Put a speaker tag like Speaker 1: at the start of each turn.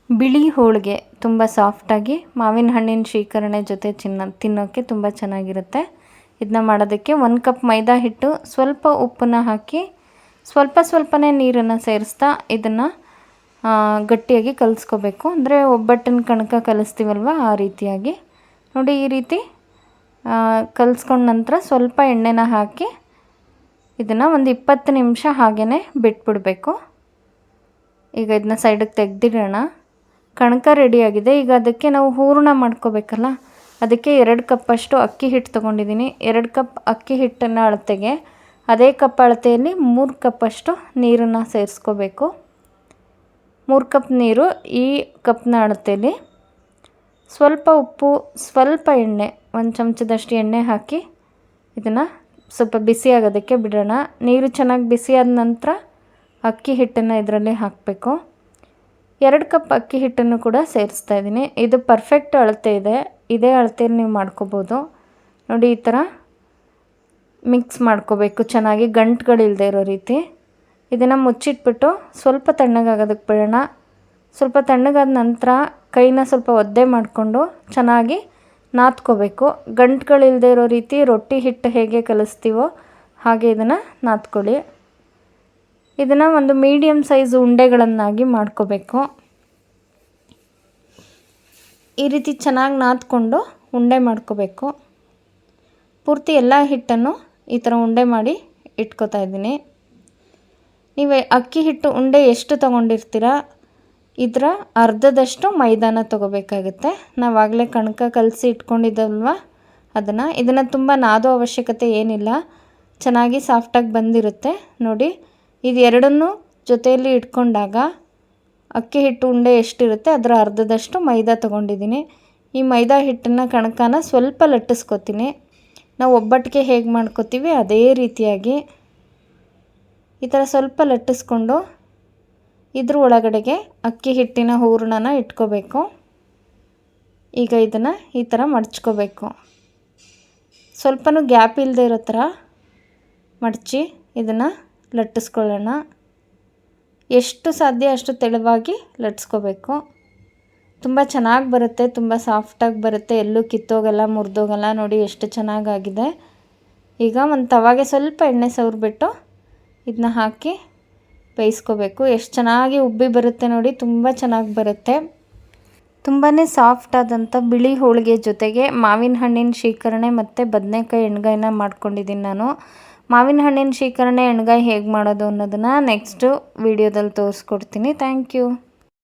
Speaker 1: ಬಿಳಿ ಹೋಳಿಗೆ ತುಂಬ ಸಾಫ್ಟಾಗಿ ಮಾವಿನ ಹಣ್ಣಿನ ಶ್ರೀಕರಣೆ ಜೊತೆ ತಿನ್ನೋಕ್ಕೆ ತುಂಬ ಚೆನ್ನಾಗಿರುತ್ತೆ. ಇದನ್ನ ಮಾಡೋದಕ್ಕೆ 1 ಕಪ್ ಮೈದಾ ಹಿಟ್ಟು, ಸ್ವಲ್ಪ ಉಪ್ಪನ್ನ ಹಾಕಿ ಸ್ವಲ್ಪನೇ ನೀರನ್ನು ಸೇರಿಸ್ತಾ ಇದನ್ನು ಗಟ್ಟಿಯಾಗಿ ಕಲಿಸ್ಕೋಬೇಕು. ಅಂದರೆ ಒಬ್ಬಟ್ಟಿನ ಕಣಕ ಕಲಿಸ್ತೀವಲ್ವ ಆ ರೀತಿಯಾಗಿ ನೋಡಿ. ಈ ರೀತಿ ಕಲಿಸ್ಕೊಂಡ ನಂತರ ಸ್ವಲ್ಪ ಎಣ್ಣೆನ ಹಾಕಿ ಇದನ್ನು ಒಂದು 20 ನಿಮಿಷ ಹಾಗೇ ಬಿಟ್ಬಿಡಬೇಕು. ಈಗ ಇದನ್ನ ಸೈಡಿಗೆ ತೆಗೆದಿಡೋಣ. ಕಣಕ ರೆಡಿಯಾಗಿದೆ. ಈಗ ಅದಕ್ಕೆ ನಾವು ಹೂರಣ ಮಾಡ್ಕೋಬೇಕಲ್ಲ, ಅದಕ್ಕೆ 2 ಕಪ್ಪಷ್ಟು ಅಕ್ಕಿ ಹಿಟ್ಟು ತೊಗೊಂಡಿದ್ದೀನಿ. 2 ಕಪ್ ಅಕ್ಕಿ ಹಿಟ್ಟನ್ನು ಅಳತೆಗೆ ಅದೇ ಕಪ್ ಅಳತೆಯಲ್ಲಿ 3 ಕಪ್ಪಷ್ಟು ನೀರನ್ನು ಸೇರಿಸ್ಕೋಬೇಕು. 3 ಕಪ್ ನೀರು ಈ ಕಪ್ನ ಅಳತೆಯಲ್ಲಿ ಸ್ವಲ್ಪ ಉಪ್ಪು, ಸ್ವಲ್ಪ ಎಣ್ಣೆ, 1 ಚಮಚದಷ್ಟು ಎಣ್ಣೆ ಹಾಕಿ ಇದನ್ನು ಸ್ವಲ್ಪ ಬಿಸಿ ಆಗೋದಕ್ಕೆ ಬಿಡೋಣ. ನೀರು ಚೆನ್ನಾಗಿ ಬಿಸಿಯಾದ ನಂತರ ಅಕ್ಕಿ ಹಿಟ್ಟನ್ನು ಇದರಲ್ಲಿ ಹಾಕಬೇಕು. 2 ಕಪ್ ಅಕ್ಕಿ ಹಿಟ್ಟನ್ನು ಕೂಡ ಸೇರಿಸ್ತಾ ಇದ್ದೀನಿ. ಇದು ಪರ್ಫೆಕ್ಟ್ ಅಳತೆ ಇದೆ. ಇದೇ ಅಳತೆಯಲ್ಲಿ ನೀವು ಮಾಡ್ಕೋಬೋದು ನೋಡಿ. ಈ ಥರ ಮಿಕ್ಸ್ ಮಾಡ್ಕೋಬೇಕು ಚೆನ್ನಾಗಿ, ಗಂಟುಗಳಿಲ್ಲದೆ ಇರೋ ರೀತಿ. ಇದನ್ನು ಮುಚ್ಚಿಟ್ಬಿಟ್ಟು ಸ್ವಲ್ಪ ತಣ್ಣಗಾಗೋದಕ್ಕೆ ಬಿಡೋಣ. ಸ್ವಲ್ಪ ತಣ್ಣಗಾದ ನಂತರ ಕೈನ ಸ್ವಲ್ಪ ಒದ್ದೆ ಮಾಡಿಕೊಂಡು ಚೆನ್ನಾಗಿ ನಾದ್ಕೋಬೇಕು. ಗಂಟುಗಳಿಲ್ಲದೆ ಇರೋ ರೀತಿ ರೊಟ್ಟಿ ಹಿಟ್ಟು ಹೇಗೆ ಕಲಿಸ್ತೀವೋ ಹಾಗೆ ಇದನ್ನು ನಾದ್ಕೊಳ್ಳಿ. ಇದನ್ನು ಒಂದು ಮೀಡಿಯಮ್ ಸೈಜ್ ಉಂಡೆಗಳನ್ನಾಗಿ ಮಾಡ್ಕೋಬೇಕು. ಈ ರೀತಿ ಚೆನ್ನಾಗಿ ನಾದ್ಕೊಂಡು ಉಂಡೆ ಮಾಡ್ಕೋಬೇಕು. ಪೂರ್ತಿ ಎಲ್ಲ ಹಿಟ್ಟನ್ನು ಈ ಥರ ಉಂಡೆ ಮಾಡಿ ಇಟ್ಕೋತಾ ಇದ್ದೀನಿ. ನೀವು ಅಕ್ಕಿ ಹಿಟ್ಟು ಉಂಡೆ ಎಷ್ಟು ತೊಗೊಂಡಿರ್ತೀರ ಇದರ ಅರ್ಧದಷ್ಟು ಮೈದಾನ ತೊಗೋಬೇಕಾಗುತ್ತೆ. ನಾವಾಗಲೇ ಕಣಕ ಕಲಸಿ ಇಟ್ಕೊಂಡಿದ್ದಲ್ವ ಇದನ್ನು ತುಂಬ ನಾದೋ ಅವಶ್ಯಕತೆ ಏನಿಲ್ಲ. ಚೆನ್ನಾಗಿ ಸಾಫ್ಟಾಗಿ ಬಂದಿರುತ್ತೆ ನೋಡಿ. ಇದು ಎರಡನ್ನೂ ಜೊತೆಯಲ್ಲಿ ಇಟ್ಕೊಂಡಾಗ ಅಕ್ಕಿ ಹಿಟ್ಟು ಉಂಡೆ ಎಷ್ಟಿರುತ್ತೆ ಅದರ ಅರ್ಧದಷ್ಟು ಮೈದಾ ತೊಗೊಂಡಿದ್ದೀನಿ. ಈ ಮೈದಾ ಹಿಟ್ಟನ್ನು ಕಣಕನ ಸ್ವಲ್ಪ ಲಟ್ಟಿಸ್ಕೊತೀನಿ. ನಾವು ಒಬ್ಬಟ್ಟಿಗೆ ಹೇಗೆ ಮಾಡ್ಕೋತೀವಿ ಅದೇ ರೀತಿಯಾಗಿ ಈ ಥರ ಸ್ವಲ್ಪ ಲಟ್ಟಿಸ್ಕೊಂಡು ಇದ್ರ ಒಳಗಡೆಗೆ ಅಕ್ಕಿ ಹಿಟ್ಟಿನ ಹೂರಣನ ಇಟ್ಕೋಬೇಕು. ಈಗ ಇದನ್ನು ಈ ಥರ ಮಡಚ್ಕೋಬೇಕು. ಸ್ವಲ್ಪನೂ ಗ್ಯಾಪ್ ಇಲ್ಲದೆ ಇರೋ ಥರ ಮಡಚಿ ಇದನ್ನು ಲಟ್ಟಿಸ್ಕೊಳ್ಳೋಣ. ಎಷ್ಟು ಸಾಧ್ಯ ಅಷ್ಟು ತೆಳುವಾಗಿ ಲಟ್ಟಿಸ್ಕೋಬೇಕು. ತುಂಬ ಚೆನ್ನಾಗಿ ಬರುತ್ತೆ, ತುಂಬ ಸಾಫ್ಟಾಗಿ ಬರುತ್ತೆ, ಎಲ್ಲೂ ಕಿತ್ತೋಗಲ್ಲ, ಮುರಿದೋಗಲ್ಲ. ನೋಡಿ ಎಷ್ಟು ಚೆನ್ನಾಗಾಗಿದೆ. ಈಗ ಒಂದು ತವಾಗೆ ಸ್ವಲ್ಪ ಎಣ್ಣೆ ಸವರ್ಬಿಟ್ಟು ಇದನ್ನ ಹಾಕಿ ಬೇಯಿಸ್ಕೋಬೇಕು. ಎಷ್ಟು ಚೆನ್ನಾಗಿ ಉಬ್ಬಿ ಬರುತ್ತೆ ನೋಡಿ, ತುಂಬ ಚೆನ್ನಾಗಿ ಬರುತ್ತೆ. ತುಂಬಾ ಸಾಫ್ಟಾದಂಥ ಬಿಳಿ ಹೋಳಿಗೆ ಜೊತೆಗೆ ಮಾವಿನ ಹಣ್ಣಿನ ಶ್ರೀಕರಣೆ ಮತ್ತು ಬದನೆಕಾಯಿ ಎಣ್ಗಾಯಿನ ಮಾಡ್ಕೊಂಡಿದ್ದೀನಿ ನಾನು. ಮಾವಿನ ಹಣ್ಣಿನ ಶ್ರೀಕರಣೆ ಎಣ್ಗಾಯಿ ಹೇಗೆ ಮಾಡೋದು ಅನ್ನೋದನ್ನು ನೆಕ್ಸ್ಟು ವೀಡಿಯೋದಲ್ಲಿ ತೋರಿಸ್ಕೊಡ್ತೀನಿ. Thank you.